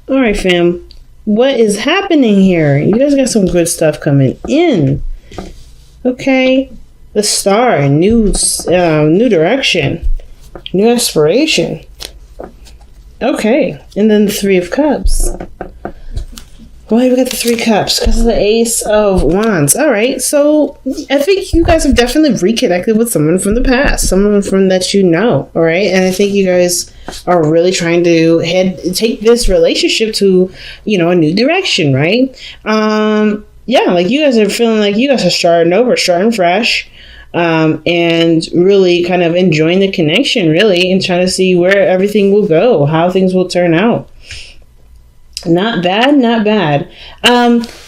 All right, fam. What is happening here? You guys got some good stuff coming in. Okay. The Star, new direction, new aspiration. Okay. And then the Three of Cups. Why we got the Three Cups? Because of the Ace of Wands. All right, so I think you guys have definitely reconnected with someone from the past, someone from that you know. All right, and I think you guys are really trying to take this relationship to, a new direction, right? Yeah, like you guys are feeling like you guys are starting fresh, and really kind of enjoying the connection, really, and trying to see where everything will go, how things will turn out. Not bad.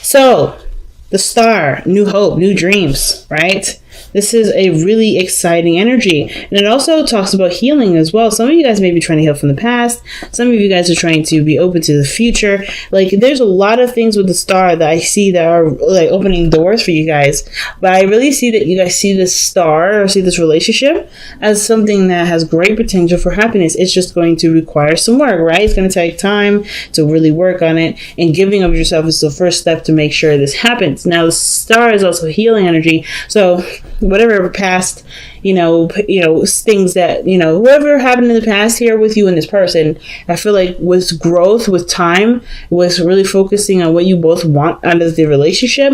So the Star, new hope, new dreams, right? This is a really exciting energy. And it also talks about healing as well. Some of you guys may be trying to heal from the past. Some of you guys are trying to be open to the future. Like, there's a lot of things with the Star that I see that are like opening doors for you guys. But I really see that you guys see this Star or see this relationship as something that has great potential for happiness. It's just going to require some work, right? It's going to take time to really work on it. And giving of yourself is the first step to make sure this happens. Now, the Star is also healing energy. So whatever past, things that, whatever happened in the past here with you and this person, I feel like with growth, with time, with really focusing on what you both want out of the relationship,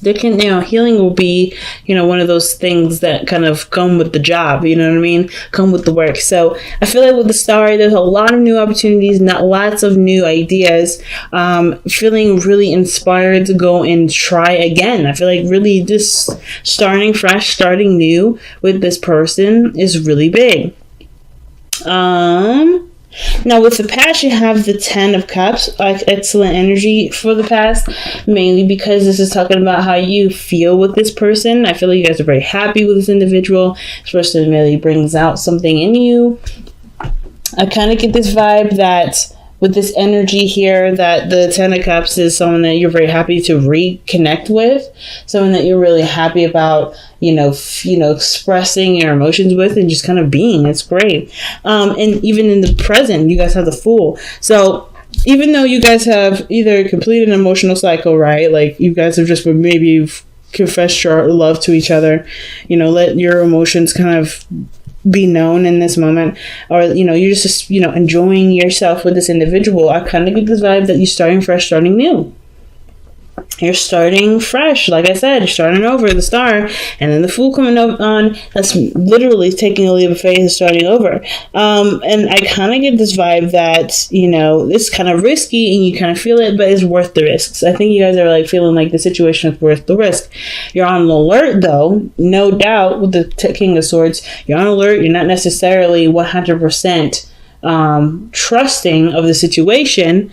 healing will be, one of those things that kind of come with the job, you know what I mean? Come with the work. So I feel like with the Star, there's a lot of new opportunities, not lots of new ideas, feeling really inspired to go and try again. I feel like really just starting fresh, starting new with this person is really big. Now, with the past, you have the 10 of Cups, like excellent energy for the past, mainly because this is talking about how you feel with this person. I feel like you guys are very happy with this individual. This person really brings out something in you. I kind of get this vibe that with this energy here, that the 10 of Cups is someone that you're very happy to reconnect with, someone that you're really happy about, expressing your emotions with and just kind of being. It's great. And even in the present, you guys have the Fool. So even though you guys have either completed an emotional cycle, right? Like you guys have just maybe confessed your love to each other, let your emotions kind of be known in this moment, or you're just enjoying yourself with this individual. I kind of get this vibe that you're starting fresh, starting new. You're starting fresh, like I said, you're starting over, the Star, and then the Fool coming up on. That's literally taking a leap of faith and starting over. And I kind of get this vibe that it's kind of risky, and you kind of feel it, but it's worth the risks. I think you guys are like feeling like the situation is worth the risk. You're on alert, though, no doubt. With the King of Swords, you're on alert. You're not necessarily 100% trusting of the situation.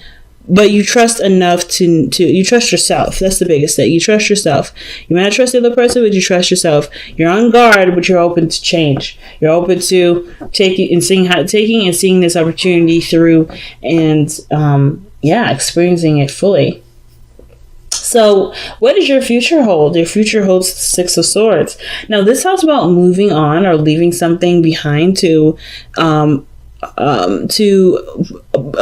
But you trust enough to you trust yourself. That's the biggest thing. You trust yourself. You might not trust the other person, but you trust yourself. You're on guard, but you're open to change. You're open to taking and seeing this opportunity through, and experiencing it fully. So what does your future hold? Your future holds the Six of Swords. Now, this talks about moving on or leaving something behind to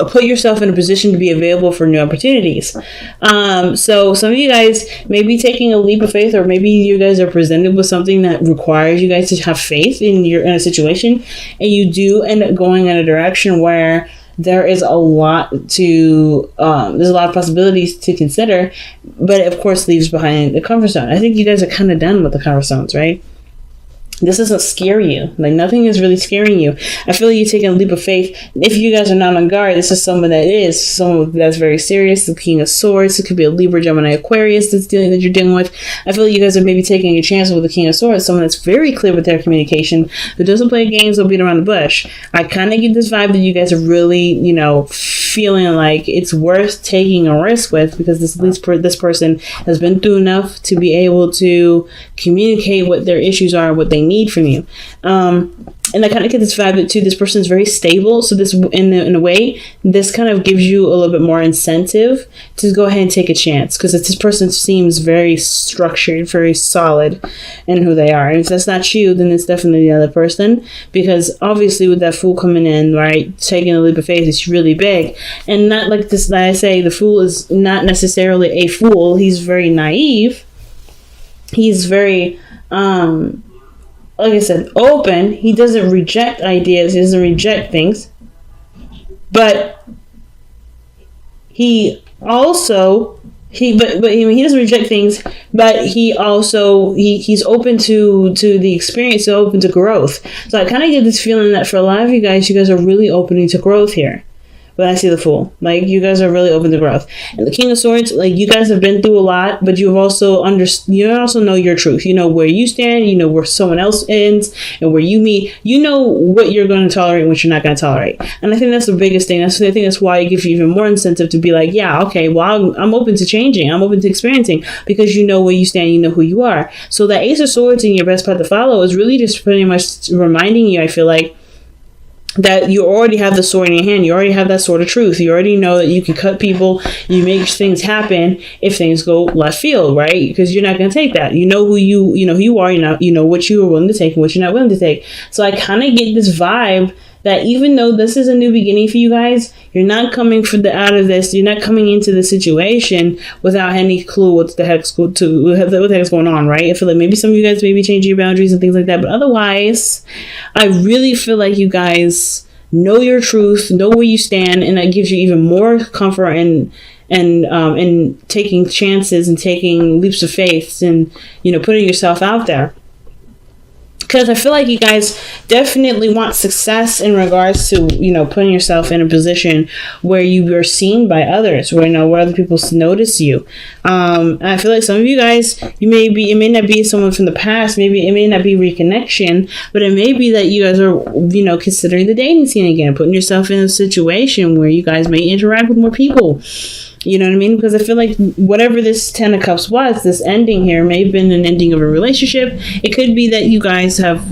put yourself in a position to be available for new opportunities. So some of you guys may be taking a leap of faith, or maybe you guys are presented with something that requires you guys to have faith in a situation, and you do end up going in a direction where there is a lot to there's a lot of possibilities to consider, but it of course leaves behind the comfort zone. I think you guys are kind of done with the comfort zones, right? This doesn't scare you. Like, nothing is really scaring you. I feel like you're taking a leap of faith. If you guys are not on guard, this is someone that's very serious. The King of Swords. It could be a Libra, Gemini, Aquarius that you're dealing with. I feel like you guys are maybe taking a chance with the King of Swords. Someone that's very clear with their communication, who doesn't play games or beat around the bush. I kind of get this vibe that you guys are really, feeling like it's worth taking a risk with, because this person has been through enough to be able to communicate what their issues are, what they need from you. And I kind of get this vibe that too, this person's very stable. So this, in a way, this kind of gives you a little bit more incentive to go ahead and take a chance, because this person seems very structured, very solid in who they are. And if that's not you, then it's definitely the other person, because obviously with that Fool coming in, right, taking a leap of faith, it's really big. And not like this, like I say, the Fool is not necessarily a fool. He's very naive. He's very, like I said, open. He doesn't reject ideas. He doesn't reject things. But he also, he doesn't reject things, but he also, he's open to the experience, so open to growth. So I kind of get this feeling that for a lot of you guys are really opening to growth here. But I see the Fool. Like, you guys are really open to growth. And the King of Swords, like, you guys have been through a lot, but you also know your truth. You know where you stand, you know where someone else ends, and where you meet. You know what you're going to tolerate and what you're not going to tolerate. And I think that's the biggest thing. I think that's why it gives you even more incentive to be like, yeah, okay, well, I'm open to changing. I'm open to experiencing, because you know where you stand, you know who you are. So that Ace of Swords in your best path to follow is really just pretty much reminding you, I feel like, that you already have the sword in your hand. You already have that sword of truth. You already know that you can cut people. You make things happen if things go left field, right? Because you're not going to take that. You know who you are. You know what you are willing to take and what you're not willing to take. So I kind of get this vibe that even though this is a new beginning for you guys, you're not coming out of this. You're not coming into the situation without any clue what the heck's going on, right? I feel like maybe some of you guys may be changing your boundaries and things like that, but otherwise, I really feel like you guys know your truth, know where you stand, and that gives you even more comfort and taking chances and taking leaps of faith and putting yourself out there. Because I feel like you guys definitely want success in regards to, putting yourself in a position where you are seen by others, where other people notice you. I feel like some of you guys, it may not be someone from the past, maybe it may not be reconnection, but it may be that you guys are, considering the dating scene again, putting yourself in a situation where you guys may interact with more people. You know what I mean? Because I feel like whatever this Ten of Cups was, this ending here may have been an ending of a relationship. It could be that you guys have,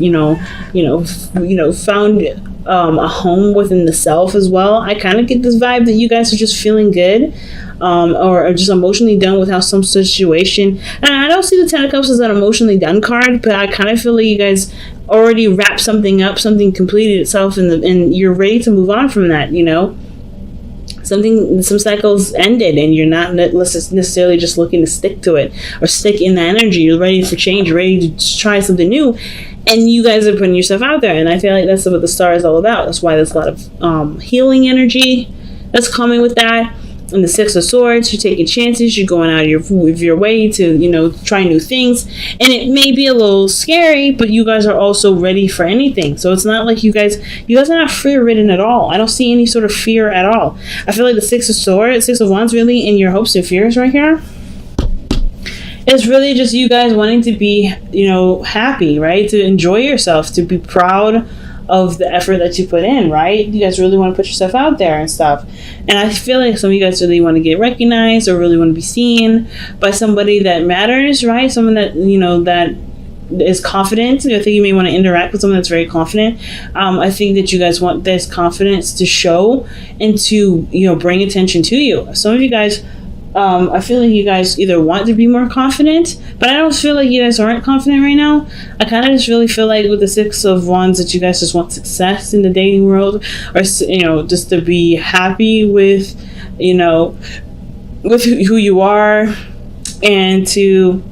found a home within the self as well. I kind of get this vibe that you guys are just feeling good, or are just emotionally done with how some situation. And I don't see the Ten of Cups as an emotionally done card, but I kind of feel like you guys already wrapped something up, something completed itself, and you're ready to move on from that. Some cycles ended, and you're not necessarily just looking to stick to it or stick in the energy. You're ready for change. You're ready to try something new, and you guys are putting yourself out there. And I feel like that's what the star is all about. That's why there's a lot of healing energy that's coming with that. And the Six of Swords, you're taking chances, you're going out of your way to, try new things. And it may be a little scary, but you guys are also ready for anything. So it's not like you guys are not fear-ridden at all. I don't see any sort of fear at all. I feel like the Six of Wands really in your hopes and fears right here. It's really just you guys wanting to be, happy, right? To enjoy yourself, to be proud of the effort that you put in, right? You guys really want to put yourself out there and stuff. And I feel like some of you guys really want to get recognized or really want to be seen by somebody that matters, right? Someone that, that is confident. I think you may want to interact with someone that's very confident. I think that you guys want this confidence to show and to, bring attention to you. Some of you guys, I feel like you guys either want to be more confident, but I don't feel like you guys aren't confident right now. I kind of just really feel like with the Six of Wands that you guys just want success in the dating world, or just to be happy with with who you are, and to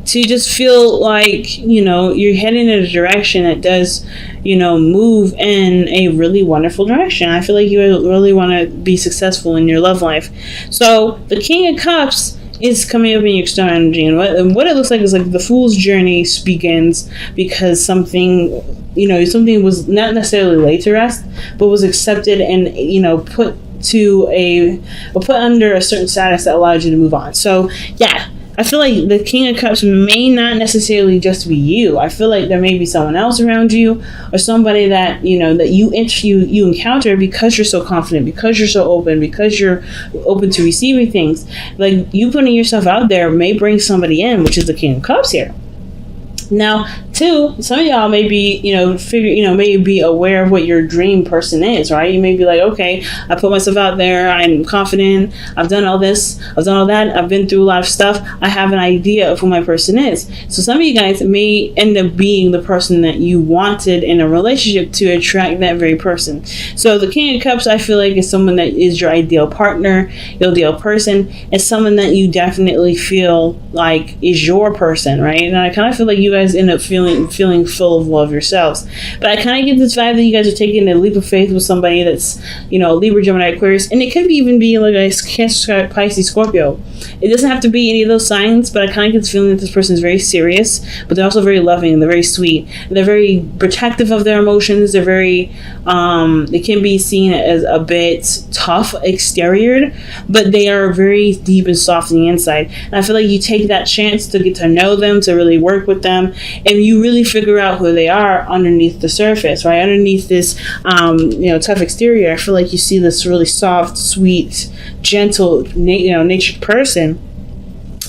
just feel like you're heading in a direction that does move in a really wonderful direction. I feel like you really want to be successful in your love life. So the King of Cups is coming up in your external energy, and what it looks like is like the Fool's journey begins because something was not necessarily laid to rest, but was accepted and put under a certain status that allowed you to move on. So yeah, I feel like the King of Cups may not necessarily just be you. I feel like there may be someone else around you, or somebody that that you encounter because you're so confident, because you're so open, because you're open to receiving things. Like, you putting yourself out there may bring somebody in, which is the King of Cups here. Now, Two, some of y'all may be, may be aware of what your dream person is, right? You may be like, okay, I put myself out there, I'm confident, I've done all this, I've done all that, I've been through a lot of stuff, I have an idea of who my person is. So some of you guys may end up being the person that you wanted in a relationship to attract that very person. So the King of Cups, I feel like, is someone that is your ideal partner, your ideal person. It's someone that you definitely feel like is your person, right? And I kind of feel like you guys end up feeling full of love yourselves. But I kind of get this vibe that you guys are taking a leap of faith with somebody that's, Libra, Gemini, Aquarius, and it could even be like a Cancer, Pisces, Scorpio. It doesn't have to be any of those signs, but I kind of get this feeling that this person is very serious, but they're also very loving and they're very sweet. They're very protective of their emotions. They're very, they can be seen as a bit tough exterior, but they are very deep and soft on the inside. And I feel like you take that chance to get to know them, to really work with them, and you really figure out who they are underneath the surface, right? Underneath this, tough exterior, I feel like you see this really soft, sweet, gentle, natured person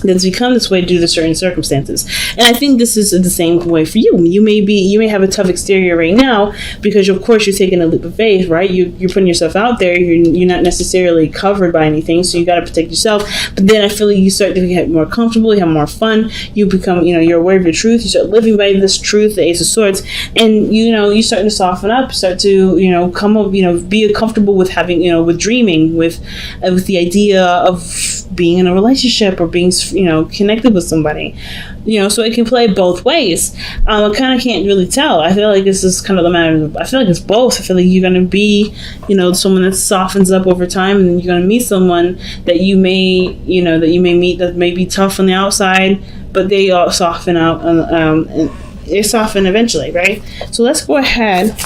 that's become this way due to certain circumstances. And I think this is the same way for you. You may have a tough exterior right now because, of course, you're taking a leap of faith, right? You're putting yourself out there. You're not necessarily covered by anything, so you got to protect yourself. But then I feel like you start to get more comfortable, you have more fun. You become, you're aware of your truth. You start living by this truth, the Ace of Swords, and you start to soften up, start to come up, be comfortable with having, with dreaming, with the idea of being in a relationship or being connected with somebody, so it can play both ways. I kind of can't really tell. I feel like this is kind of the matter. I feel like it's both. I feel like you're going to be, someone that softens up over time, and you're going to meet someone that you may meet that may be tough on the outside, but they all soften out, and they soften eventually, right? So let's go ahead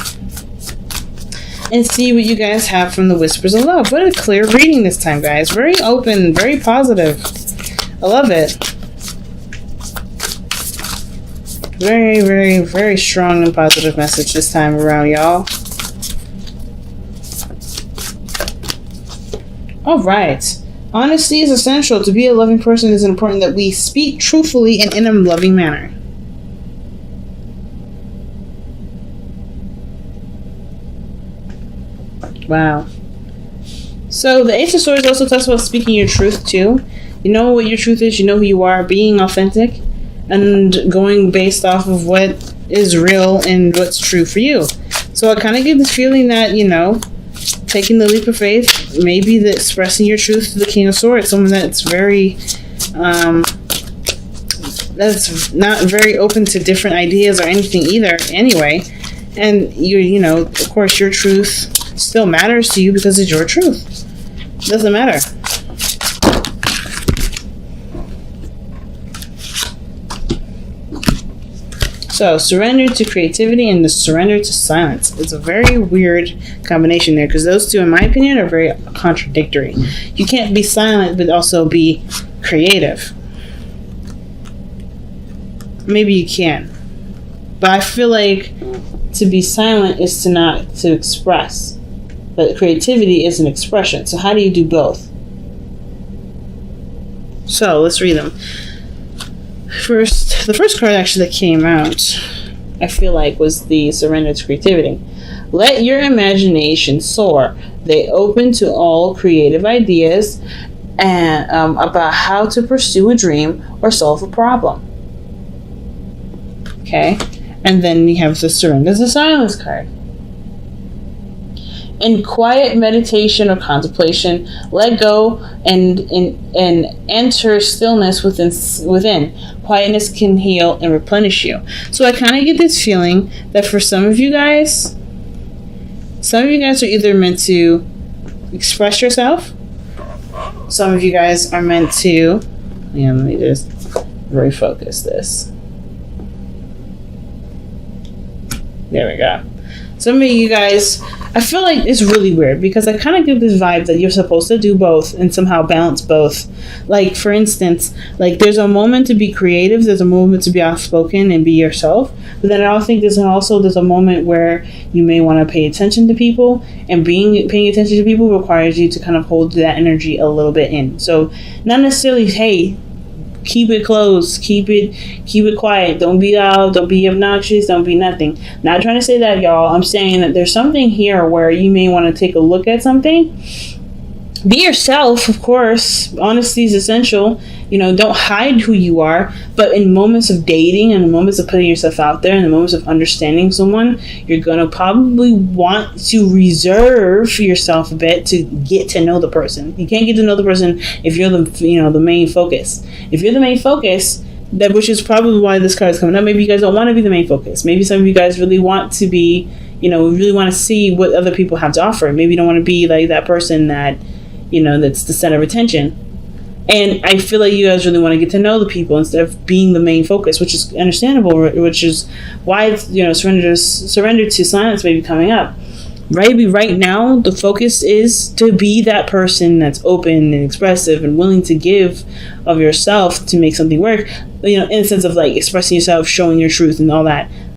and see what you guys have from the Whispers of Love. What a clear reading this time, guys. Very open, very positive. I love it. Very, very, very strong and positive message this time around, y'all. All right. Honesty is essential. To be a loving person, it is important that we speak truthfully and in a loving manner. Wow. So the Ace of Swords also talks about speaking your truth too. You know what your truth is, you know who you are, being authentic, and going based off of what is real and what's true for you. So I kind of get this feeling that, taking the leap of faith, maybe the expressing your truth to the King of Swords, someone that's very, that's not very open to different ideas or anything either anyway. And of course, your truth still matters to you because it's your truth. It doesn't matter. So, surrender to creativity and the surrender to silence. It's a very weird combination there because those two, in my opinion, are very contradictory. You can't be silent but also be creative. Maybe you can. But I feel like to be silent is to express. But creativity is an expression. So how do you do both? So let's read them. The first card actually that came out, I feel like, was the surrender to creativity. Let your imagination soar. They open to all creative ideas and about how to pursue a dream or solve a problem. Okay, and then we have the surrender to silence card. In quiet meditation or contemplation, let go and enter stillness within. Quietness can heal and replenish you. So I kind of get this feeling that for some of you guys are either meant to express yourself. Some of you guys are meant to, let me just refocus this. There we go. Some of you guys, I feel like it's really weird because I kind of get this vibe that you're supposed to do both and somehow balance both. Like, for instance, like there's a moment to be creative, there's a moment to be outspoken and be yourself. But then I think there's a moment where you may want to pay attention to people, and paying attention to people requires you to kind of hold that energy a little bit in. So not necessarily, hey, Keep it close. Keep it quiet. Don't be loud. Don't be obnoxious. Don't be nothing. Not trying to say that, y'all. I'm saying that there's something here where you may want to take a look at something. Be yourself, of course. Honesty is essential. Don't hide who you are. But in moments of dating and in moments of putting yourself out there and in moments of understanding someone, you're going to probably want to reserve yourself a bit to get to know the person. You can't get to know the person if you're the main focus. If you're the main focus, which is probably why this card is coming up. Maybe you guys don't want to be the main focus. Maybe some of you guys really want to be, really want to see what other people have to offer. Maybe you don't want to be like that person that, that's the center of attention. And I feel like you guys really want to get to know the people instead of being the main focus, which is understandable, which is why, surrender to silence may be coming up. Right now, the focus is to be that person that's open and expressive and willing to give of yourself to make something work, in the sense of like expressing yourself, showing your truth and all that.